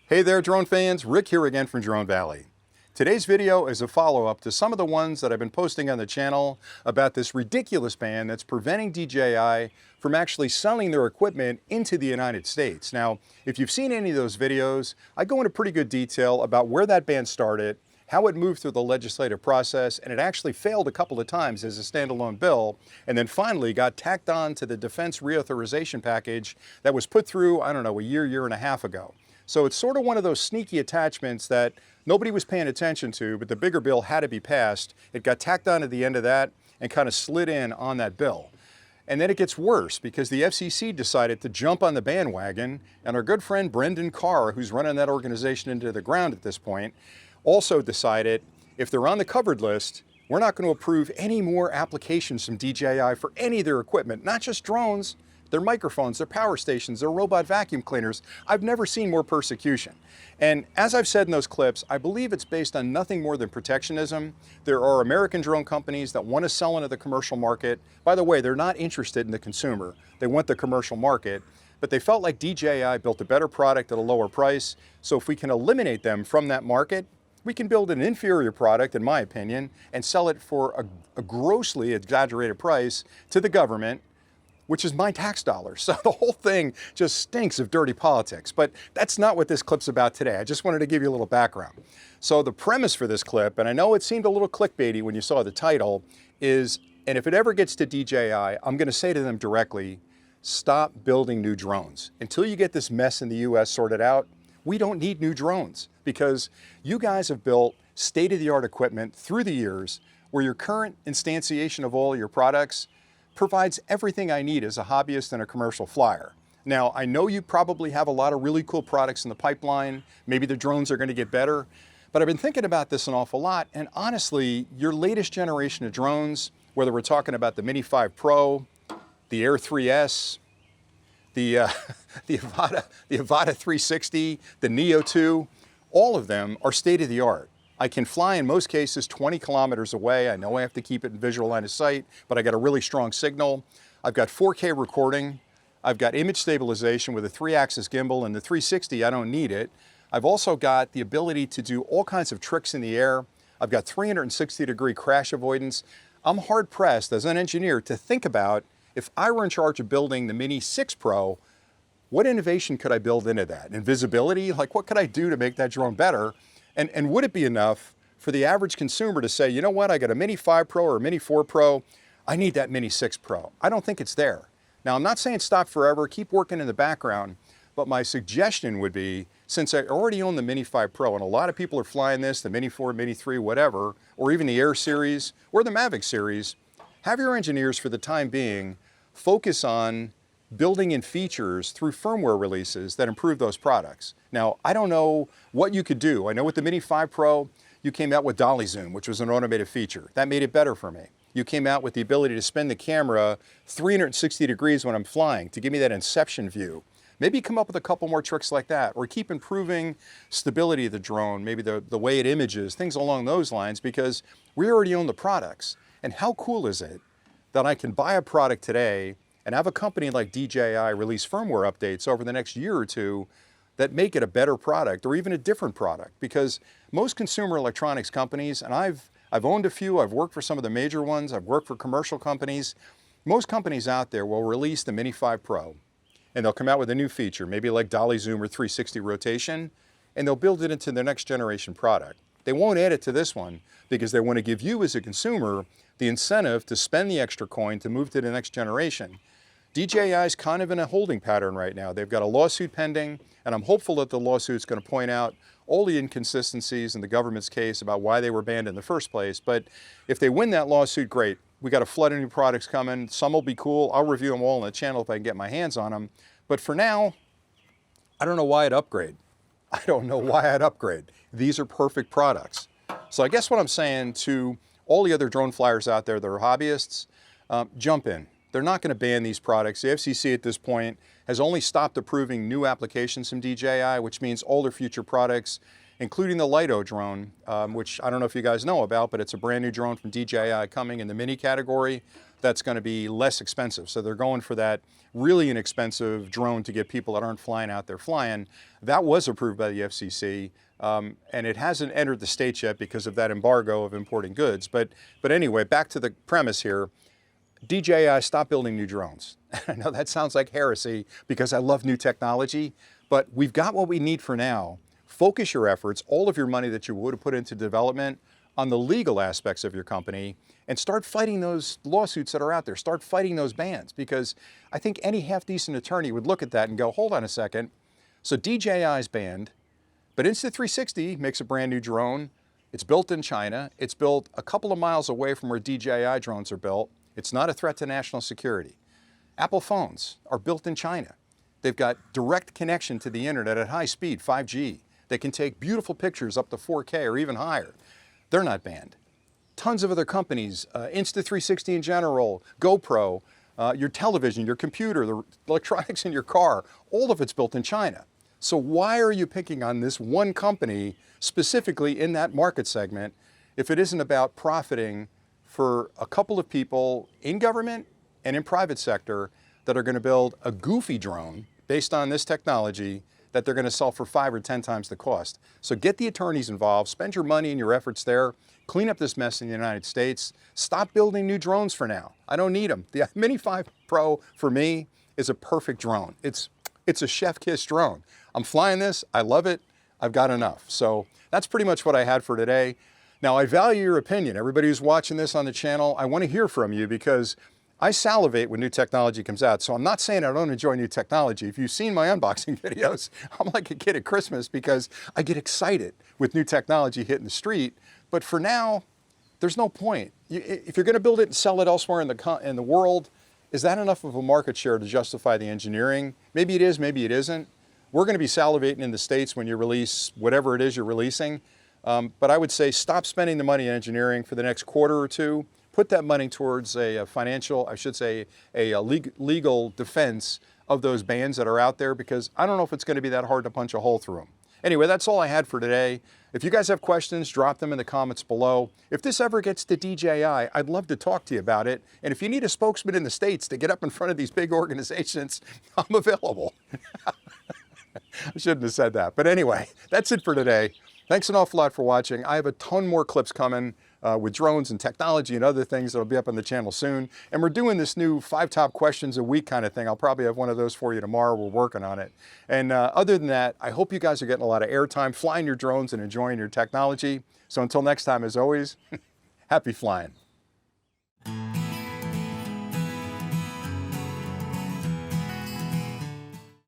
Hey there drone fans, Rick here again from Drone Valley. Today's video is a follow-up to some of the ones that I've been posting on the channel about this ridiculous ban that's preventing DJI from actually selling their equipment into the United States. Now, if you've seen any of those videos, I go into pretty good detail about where that ban started, how it moved through the legislative process, and it actually failed a couple of times as a standalone bill, and then finally got tacked on to the defense reauthorization package that was put through, I don't know, a year and a half ago. So it's sort of one of those sneaky attachments that nobody was paying attention to, but the bigger bill had to be passed. It got tacked on at the end of that and kind of slid in on that bill. And then it gets worse because the FCC decided to jump on the bandwagon, and our good friend Brendan Carr, who's running that organization into the ground at this point, also decided if they're on the covered list, we're not going to approve any more applications from DJI for any of their equipment, not just drones, their microphones, their power stations, their robot vacuum cleaners. I've never seen more persecution. And as I've said in those clips, I believe it's based on nothing more than protectionism. There are American drone companies that want to sell into the commercial market. By the way, they're not interested in the consumer. They want the commercial market. But they felt like DJI built a better product at a lower price. So if we can eliminate them from that market, we can build an inferior product, in my opinion, and sell it for a grossly exaggerated price to the government, which is my tax dollars. So the whole thing just stinks of dirty politics. But that's not what this clip's about today. I just wanted to give you a little background. So the premise for this clip, and I know it seemed a little clickbaity when you saw the title, is, and if it ever gets to DJI, I'm gonna say to them directly, stop building new drones. Until you get this mess in the US sorted out, we don't need new drones because you guys have built state-of-the-art equipment through the years where your current instantiation of all your products provides everything I need as a hobbyist and a commercial flyer. Now, I know you probably have a lot of really cool products in the pipeline. Maybe the drones are going to get better, but I've been thinking about this an awful lot. And honestly, your latest generation of drones, whether we're talking about the Mini 5 Pro, the Air 3S, the Avata 360, the Neo 2, all of them are state-of-the-art. I can fly in most cases 20 kilometers away. I know I have to keep it in visual line of sight, but I got a really strong signal. I've got 4K recording. I've got image stabilization with a 3-axis gimbal, and the 360, I don't need it. I've also got the ability to do all kinds of tricks in the air. I've got 360-degree crash avoidance. I'm hard-pressed as an engineer to think about if I were in charge of building the Mini 6 Pro, what innovation could I build into that? Invisibility? Like, what could I do to make that drone better? And would it be enough for the average consumer to say, you know what, I got a Mini 5 Pro or a Mini 4 Pro, I need that Mini 6 Pro. I don't think it's there. Now, I'm not saying stop forever, keep working in the background, but my suggestion would be, since I already own the Mini 5 Pro, and a lot of people are flying this, the Mini 4, Mini 3, whatever, or even the Air series, or the Mavic series, have your engineers, for the time being, focus on building in features through firmware releases that improve those products. Now, I don't know what you could do. I know with the Mini 5 Pro, you came out with Dolly Zoom, which was an automated feature. That made it better for me. You came out with the ability to spin the camera 360 degrees when I'm flying to give me that inception view. Maybe come up with a couple more tricks like that, or keep improving stability of the drone, maybe the way it images, things along those lines, because we already own the products. And how cool is it that I can buy a product today and have a company like DJI release firmware updates over the next year or two that make it a better product or even a different product? Because most consumer electronics companies, and I've owned a few, I've worked for some of the major ones, I've worked for commercial companies, most companies out there will release the Mini 5 Pro and they'll come out with a new feature, maybe like Dolly Zoom or 360 rotation, and they'll build it into their next generation product. They won't add it to this one because they want to give you as a consumer the incentive to spend the extra coin to move to the next generation. DJI is kind of in a holding pattern right now. They've got a lawsuit pending, and I'm hopeful that the lawsuit's going to point out all the inconsistencies in the government's case about why they were banned in the first place. But if they win that lawsuit, great. We got a flood of new products coming. Some will be cool. I'll review them all on the channel if I can get my hands on them. But for now, I don't know why I'd upgrade. I don't know why I'd upgrade. These are perfect products. So I guess what I'm saying to all the other drone flyers out there that are hobbyists, jump in. They're not going to ban these products. The FCC at this point has only stopped approving new applications from DJI, which means all their future products including the Lido drone, which I don't know if you guys know about, but it's a brand new drone from DJI coming in the mini category that's going to be less expensive. So they're going for that really inexpensive drone to get people that aren't flying out there flying. That was approved by the FCC, and it hasn't entered the States yet because of that embargo of importing goods. But anyway, back to the premise here. DJI, stop building new drones. I know that sounds like heresy because I love new technology, but we've got what we need for now. Focus your efforts, all of your money that you would have put into development, on the legal aspects of your company, and start fighting those lawsuits that are out there. Start fighting those bans, because I think any half-decent attorney would look at that and go, hold on a second. So DJI is banned, but Insta360 makes a brand new drone. It's built in China. It's built a couple of miles away from where DJI drones are built. It's not a threat to national security. Apple phones are built in China. They've got direct connection to the internet at high speed, 5G. They can take beautiful pictures up to 4K or even higher. They're not banned. Tons of other companies, Insta360 in general, GoPro, your television, your computer, the electronics in your car, all of it's built in China. So why are you picking on this one company specifically in that market segment if it isn't about profiting for a couple of people in government and in private sector that are going to build a goofy drone based on this technology that they're going to sell for 5 or 10 times the cost? So get the attorneys involved, spend your money and your efforts there, clean up this mess in the United States, stop building new drones for now. I don't need them. The Mini 5 Pro for me is a perfect drone. It's a chef kiss drone. I'm flying this, I love it, I've got enough. So that's pretty much what I had for today. Now I value your opinion. Everybody who's watching this on the channel, I want to hear from you because I salivate when new technology comes out. So I'm not saying I don't enjoy new technology. If you've seen my unboxing videos, I'm like a kid at Christmas because I get excited with new technology hitting the street. But for now, there's no point. If you're going to build it and sell it elsewhere in the world, is that enough of a market share to justify the engineering? Maybe it is, maybe it isn't. We're going to be salivating in the States when you release whatever it is you're releasing. But I would say stop spending the money in engineering for the next quarter or two. Put that money towards a financial, I should say, a legal defense of those bans that are out there, because I don't know if it's going to be that hard to punch a hole through them. Anyway, that's all I had for today. If you guys have questions, drop them in the comments below. If this ever gets to DJI, I'd love to talk to you about it. And if you need a spokesman in the States to get up in front of these big organizations, I'm available. I shouldn't have said that. But anyway, that's it for today. Thanks an awful lot for watching. I have a ton more clips coming with drones and technology and other things that'll be up on the channel soon. And we're doing this new 5 top questions a week kind of thing. I'll probably have one of those for you tomorrow. We're working on it. And other than that, I hope you guys are getting a lot of airtime flying your drones and enjoying your technology. So until next time, as always, happy flying.